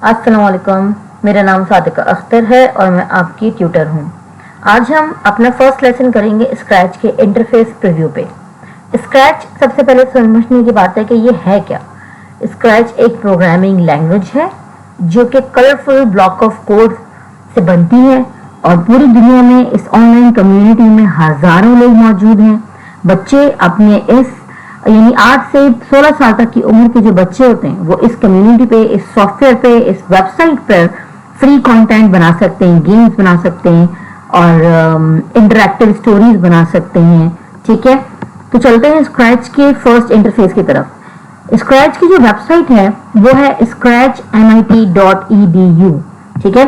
अस्सलाम वालेकुम। मेरा नाम सादिका अख्तर है और मैं आपकी ट्यूटर हूँ। आज हम अपना फर्स्ट लेसन करेंगे स्क्रैच के इंटरफेस प्रीव्यू पे। स्क्रैच सबसे पहले समझने की बात है कि ये है क्या। स्क्रैच एक प्रोग्रामिंग लैंग्वेज है जो कि कलरफुल ब्लॉक ऑफ कोड से बनती है और पूरी दुनिया में इस ऑनलाइन कम्युनिटी में हजारों लोग मौजूद हैं। बच्चे अपने इस यानी 8 से 16 साल तक की उम्र के जो बच्चे होते हैं वो इस कम्युनिटी पे, इस सॉफ्टवेयर पे, इस वेबसाइट पर फ्री कंटेंट बना सकते हैं, गेम्स बना सकते हैं और इंटरैक्टिव स्टोरीज बना सकते हैं। ठीक है, तो चलते हैं स्क्रैच के फर्स्ट इंटरफेस की तरफ। स्क्रैच की जो वेबसाइट है वो है scratchmit.edu। ठीक है,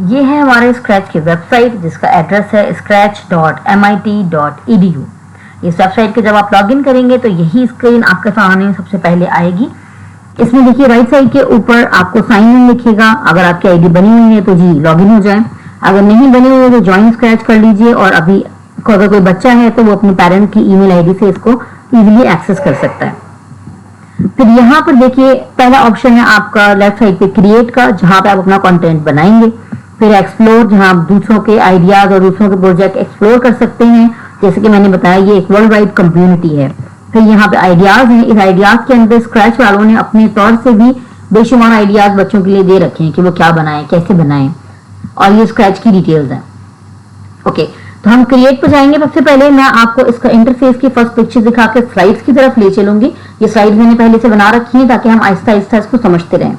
ये है हमारे स्क्रैच की वेबसाइट जिसका एड्रेस है scratch.mit.edu। इस वेबसाइट के जब आप लॉगिन करेंगे तो यही स्क्रीन आपके सामने सबसे पहले आएगी। इसमें देखिए राइट साइड के ऊपर आपको साइन इन लिखेगा। अगर आपकी आईडी बनी हुई है तो जी लॉगिन हो जाए, अगर नहीं बनी हुई है तो ज्वाइन स्क्रैच कर लीजिए। और अभी अगर कोई बच्चा है तो वो अपने पेरेंट की ईमेल आईडी से इसको इजीली एक्सेस कर सकता है। फिर यहाँ पर देखिए पहला ऑप्शन है आपका लेफ्ट साइड पे क्रिएट का, जहाँ पे आप अपना कंटेंट बनाएंगे। फिर एक्सप्लोर, जहाँ आप दूसरों के आइडियाज और दूसरों के प्रोजेक्ट एक्सप्लोर कर सकते हैं। जैसे कि मैंने बताया ये एक वर्ल्ड वाइड कम्युनिटी है। फिर यहाँ पे आइडियाज हैं। इस आइडियाज के अंदर स्क्रैच वालों ने अपने तौर से भी बेशुमार आइडियाज बच्चों के लिए दे रखे हैं कि वो क्या बनाएं, कैसे बनाएं, और ये स्क्रैच की डिटेल्स हैं। ओके, तो हम क्रिएट पे जाएंगे। सबसे पहले मैं आपको इसका इंटरफेस की फर्स्ट पिक्चर दिखा के स्लाइड्स की तरफ ले चलूंगी। ये स्लाइड्स मैंने पहले से बना रखी है ताकि हम आहिस्ता आहिस्ता इसको समझते रहें।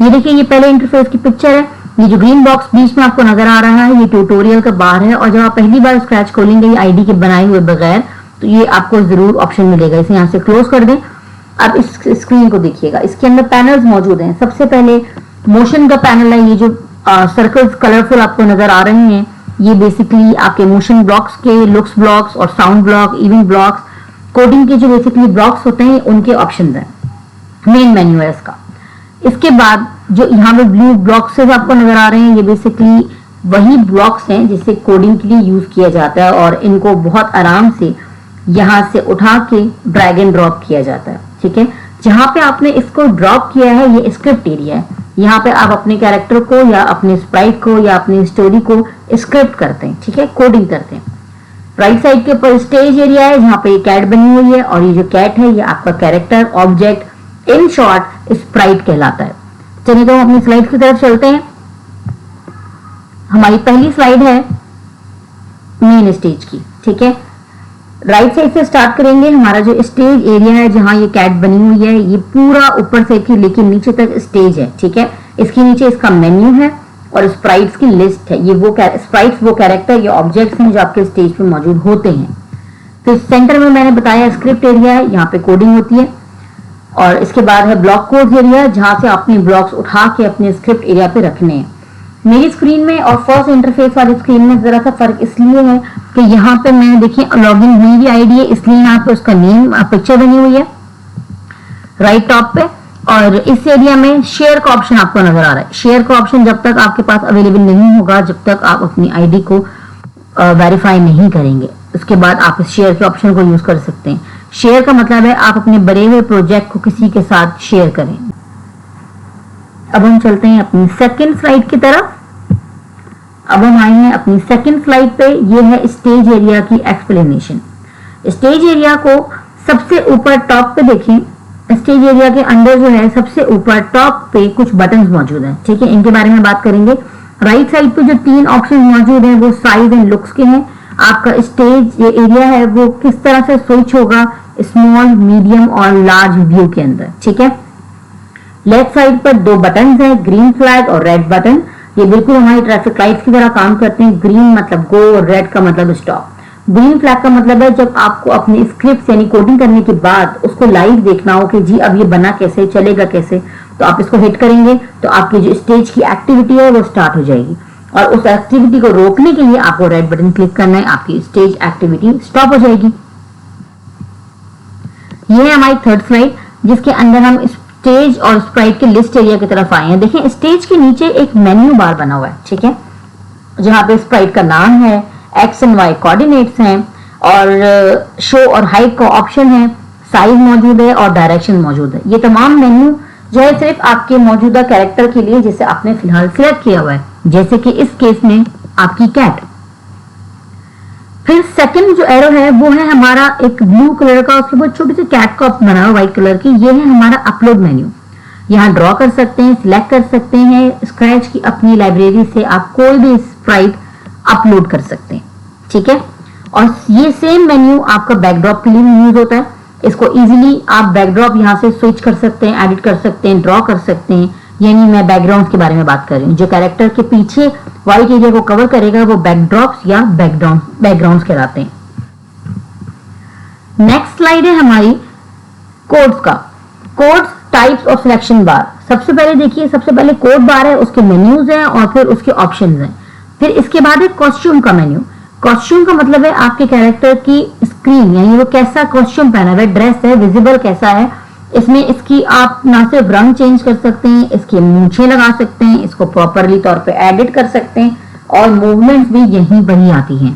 ये देखिए ये पहले इंटरफेस की पिक्चर है। ये जो ग्रीन बॉक्स बीच में आपको नजर आ रहा है ये ट्यूटोरियल का बार है, और जब आप पहली बार स्क्रैच खोलेंगे ये आईडी के बनाए हुए बगैर तो ये आपको जरूर ऑप्शन मिलेगा। इसे यहाँ से क्लोज कर दें। अब इस स्क्रीन को देखिएगा, इसके अंदर पैनल्स मौजूद हैं। सबसे पहले मोशन का पैनल है। ये जो सर्कल्स कलरफुल आपको नजर आ रहे हैं ये बेसिकली आपके मोशन ब्लॉक्स के, लुक्स ब्लॉक्स और sound block, event blocks, coding के जो बेसिकली ब्लॉक्स होते हैं उनके ऑप्शन है। मेन मेन्यू है इसका। इसके बाद जो यहाँ पे ब्लू ब्लॉक्स आपको नजर आ रहे हैं ये बेसिकली वही ब्लॉक्स हैं जिसे कोडिंग के लिए यूज किया जाता है, और इनको बहुत आराम से यहाँ से उठा के ड्रैग एंड ड्रॉप किया जाता है। ठीक है, जहाँ पे आपने इसको ड्रॉप किया है ये स्क्रिप्ट एरिया है। यहाँ पे आप अपने कैरेक्टर को या अपने स्प्राइट को या अपनी स्टोरी को स्क्रिप्ट करते हैं। ठीक है, कोडिंग करते हैं। राइट साइड के ऊपर स्टेज एरिया है जहाँ पे ये कैट बनी हुई है, और ये जो कैट है ये आपका character object, in short Sprite कहलाता है। चलिए तो हम अपनी स्लाइड की तरफ चलते हैं। हमारी पहली स्लाइड है मेन स्टेज की। ठीक है, राइट साइड से स्टार्ट करेंगे। हमारा जो स्टेज एरिया है जहां ये कैट बनी हुई है ये पूरा ऊपर से लेके नीचे तक स्टेज है। ठीक है, इसके नीचे इसका मेन्यू है और स्प्राइट्स की लिस्ट है। ये वो स्प्राइट्स वो कैरेक्टर या ऑब्जेक्ट्स हैं जो आपके स्टेज पे मौजूद होते हैं। तो सेंटर में मैंने बताया स्क्रिप्ट एरिया है, यहाँ पे कोडिंग होती है। और इसके बाद है ब्लॉक कोड एरिया जहां से अपने ब्लॉक्स उठा के अपने स्क्रिप्ट एरिया पे रखने हैं। मेरी स्क्रीन में और फर्स्ट इंटरफेस वाली स्क्रीन में जरा सा फर्क इसलिए है कि यहाँ पे मैंने देखिए लॉगिन हुई भी आईडी है, इसलिए यहाँ पे उसका नेम पिक्चर बनी हुई है राइट टॉप पे। और इस एरिया में शेयर का ऑप्शन आपको नजर आ रहा है। शेयर का ऑप्शन जब तक आपके पास अवेलेबल नहीं होगा, जब तक आप अपनी आईडी को वेरीफाई नहीं करेंगे, उसके बाद आप इस शेयर के ऑप्शन को यूज कर सकते हैं। शेयर का मतलब है आप अपने बने हुए प्रोजेक्ट को किसी के साथ शेयर करें। अब हम चलते हैं अपनी सेकंड स्लाइड की तरफ। अब हम आए हैं अपनी सेकंड स्लाइड पे। ये है स्टेज एरिया की एक्सप्लेनेशन। स्टेज एरिया को सबसे ऊपर टॉप पे देखें। स्टेज एरिया के अंदर जो है सबसे ऊपर टॉप पे कुछ बटन्स मौजूद हैं। ठीक है, इनके बारे में बात करेंगे। राइट साइड पे जो 3 ऑप्शन मौजूद हैं वो साइज एंड लुक्स के हैं। आपका स्टेज एरिया है वो किस तरह से स्विच होगा स्मॉल, मीडियम और लार्ज व्यू के अंदर। ठीक है, लेफ्ट साइड पर 2 बटन हैं, ग्रीन फ्लैग और रेड बटन। ये बिल्कुल हमारी ट्रैफिक लाइट्स की तरह काम करते हैं। ग्रीन मतलब गो और रेड का मतलब स्टॉप। ग्रीन फ्लैग का मतलब है जब आपको अपनी स्क्रिप्ट यानी कोडिंग करने के बाद उसको लाइव देखना हो कि जी अब ये बना कैसे, चलेगा कैसे, तो आप इसको हिट करेंगे तो आपकी जो स्टेज की एक्टिविटी है वो स्टार्ट हो जाएगी। और उस एक्टिविटी को रोकने के लिए आपको रेड बटन क्लिक करना है, आपकी स्टेज एक्टिविटी स्टॉप हो जाएगी। ये है हमारी थर्ड स्लाइड जिसके अंदर हम स्टेज और स्प्राइट के लिस्ट एरिया की तरफ आए हैं। देखिए स्टेज के नीचे एक मेन्यू बार बना हुआ है। ठीक है, जहां पे स्प्राइट का नाम है, एक्स एंड वाई कोऑर्डिनेट्स हैं और शो और हाइड का ऑप्शन है, साइज मौजूद है और डायरेक्शन मौजूद है। ये तमाम मेन्यू जो है सिर्फ आपके मौजूदा कैरेक्टर के लिए जिसे आपने फिलहाल सिलेक्ट किया हुआ है, जैसे कि इस केस में आपकी कैट। फिर सेकंड जो एरो है वो है हमारा एक ब्लू कलर का, उसके बाद छोटी सी कैट का बना हुआ व्हाइट कलर की। ये है हमारा अपलोड मेन्यू। यहाँ ड्रॉ कर सकते हैं, सिलेक्ट कर सकते हैं। स्क्रैच की अपनी लाइब्रेरी से आप कोई भी स्प्राइट अपलोड कर सकते हैं, ठीक है। और ये सेम मेन्यू आपका बैकड्रॉप के लिए भी यूज होता है। इसको इजीली आप बैकड्रॉप यहाँ से स्विच कर सकते हैं, एडिट कर सकते हैं, ड्रॉ कर सकते हैं। यानी मैं बैकग्राउंड के बारे में बात कर रही हूँ। जो कैरेक्टर के पीछे व्हाइट एरिया को कवर करेगा वो बैकड्रॉप्स या बैकग्राउंड्स कहलाते हैं। नेक्स्ट स्लाइड है हमारी कोड्स का। कोड्स टाइप्स ऑफ सिलेक्शन बार। सबसे पहले देखिए, सबसे पहले कोड बार है, उसके मेन्यूज हैं और फिर उसके ऑप्शंस हैं। फिर इसके बाद है कॉस्ट्यूम का मेन्यू। कॉस्ट्यूम का मतलब है आपके कैरेक्टर की स्क्रीन, यानी वो कैसा कॉस्ट्यूम पहना हुआ है, ड्रेस है, विजिबल कैसा है। इसमें इसकी आप ना सिर्फ रंग चेंज कर सकते हैं, इसकी मूंछें लगा सकते हैं, इसको प्रॉपरली तौर पे एडिट कर सकते हैं और मूवमेंट्स भी यहीं पर ही आती हैं।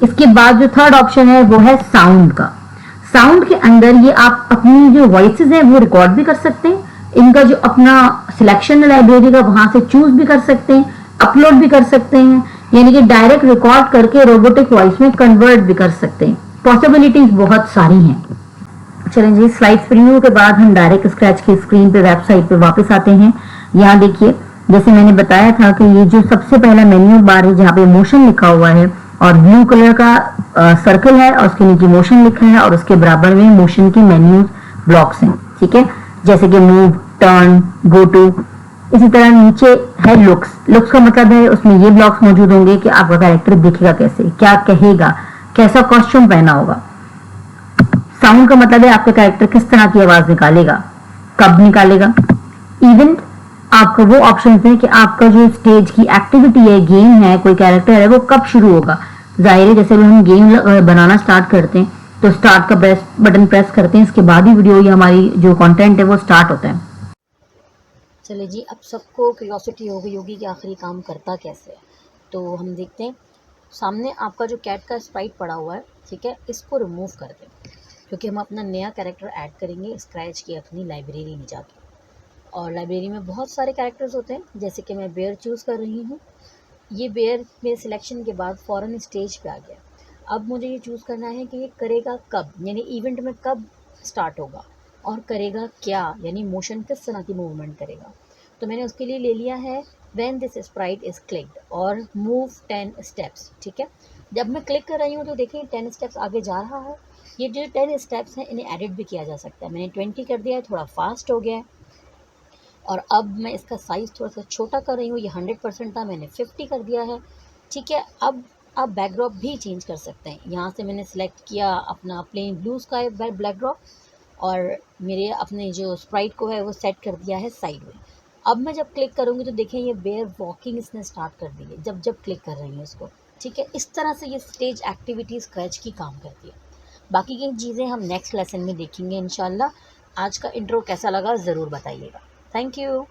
इसके बाद जो थर्ड ऑप्शन है वो है साउंड का। साउंड के अंदर ये आप अपनी जो वॉइसेस है वो रिकॉर्ड भी कर सकते हैं। इनका जो अपना सिलेक्शन है लाइब्रेरी का, वहां से चूज भी कर सकते हैं, अपलोड भी कर सकते हैं, यानी कि डायरेक्ट रिकॉर्ड करके रोबोटिक वॉइस में कन्वर्ट भी कर सकते हैं। पॉसिबिलिटीज बहुत सारी हैं। चलें जी, स्लाइड्स प्रीव्यू के बाद हम डायरेक्ट स्क्रैच की स्क्रीन पे, वेबसाइट पे वापस आते हैं। यहाँ देखिए, जैसे मैंने बताया था कि ये जो सबसे पहला मेन्यू बार है जहाँ पे मोशन लिखा हुआ है और ब्लू कलर का सर्कल है और उसके नीचे मोशन लिखा है और उसके बराबर में मोशन के मेन्यूज ब्लॉक्स हैं, ठीक है। जैसे कि मूव, टर्न, गो टू। इसी तरह नीचे है लुक्स। लुक्स का मतलब है उसमें ये ब्लॉक्स मौजूद होंगे कि आपका कैरेक्टर दिखेगा कैसे, क्या कहेगा, कैसा कॉस्ट्यूम पहना होगा। साउंड का मतलब है आपका कैरेक्टर किस तरह की आवाज निकालेगा, कब निकालेगा। इवेंट आपका वो ऑप्शन है कि आपका जो स्टेज की एक्टिविटी है, गेम है, कोई कैरेक्टर है, वो कब शुरू होगा। जाहिर है जैसे हम गेम बनाना स्टार्ट करते हैं तो स्टार्ट का बटन प्रेस करते हैं, इसके बाद ही वीडियो या हमारी जो कंटेंट है वो स्टार्ट होता है। चले जी, अब सबको क्यूरियोसिटी हो गई होगी कि आखिर ये काम करता कैसे है। तो हम देखते हैं। सामने आपका जो कैट का स्प्राइट पड़ा हुआ है, ठीक है, इसको रिमूव कर दें क्योंकि हम अपना नया कैरेक्टर ऐड करेंगे स्क्रैच की अपनी लाइब्रेरी में जाके। और लाइब्रेरी में बहुत सारे कैरेक्टर्स होते हैं, जैसे कि मैं बेयर चूज़ कर रही हूँ। ये बेयर में सिलेक्शन के बाद फ़ौरन स्टेज पे आ गया। अब मुझे ये चूज़ करना है कि ये करेगा कब, यानी इवेंट में कब स्टार्ट होगा और करेगा क्या, यानी मोशन किस तरह की मूवमेंट करेगा। तो मैंने उसके लिए ले लिया है when this Sprite is clicked और मूव 10 स्टेप्स, ठीक है। जब मैं क्लिक कर रही हूँ तो देखिए 10 स्टेप्स आगे जा रहा है। ये जो 10 स्टेप्स हैं इन्हें एडिट भी किया जा सकता है। मैंने 20 कर दिया है, थोड़ा फास्ट हो गया है। और अब मैं इसका साइज़ थोड़ा सा छोटा कर रही हूँ। ये 100% था, मैंने 50 कर दिया है, ठीक है। अब आप बैकड्रॉप भी चेंज कर सकते हैं। यहाँ से मैंने सेलेक्ट किया अपना प्लेन ब्लू स्काई बैकड्रॉप और मेरे अपने जो स्प्राइट को है वो सेट कर दिया है साइड में। अब मैं जब क्लिक करूँगी तो देखें ये बेयर वॉकिंग इसने स्टार्ट कर दी है जब क्लिक कर रही हूँ इसको, ठीक है। इस तरह से ये स्टेज एक्टिविटी स्क्रैच की काम करती है। बाकी की चीज़ें हम नेक्स्ट लेसन में देखेंगे इंशाल्लाह। आज का इंट्रो कैसा लगा ज़रूर बताइएगा। Thank you.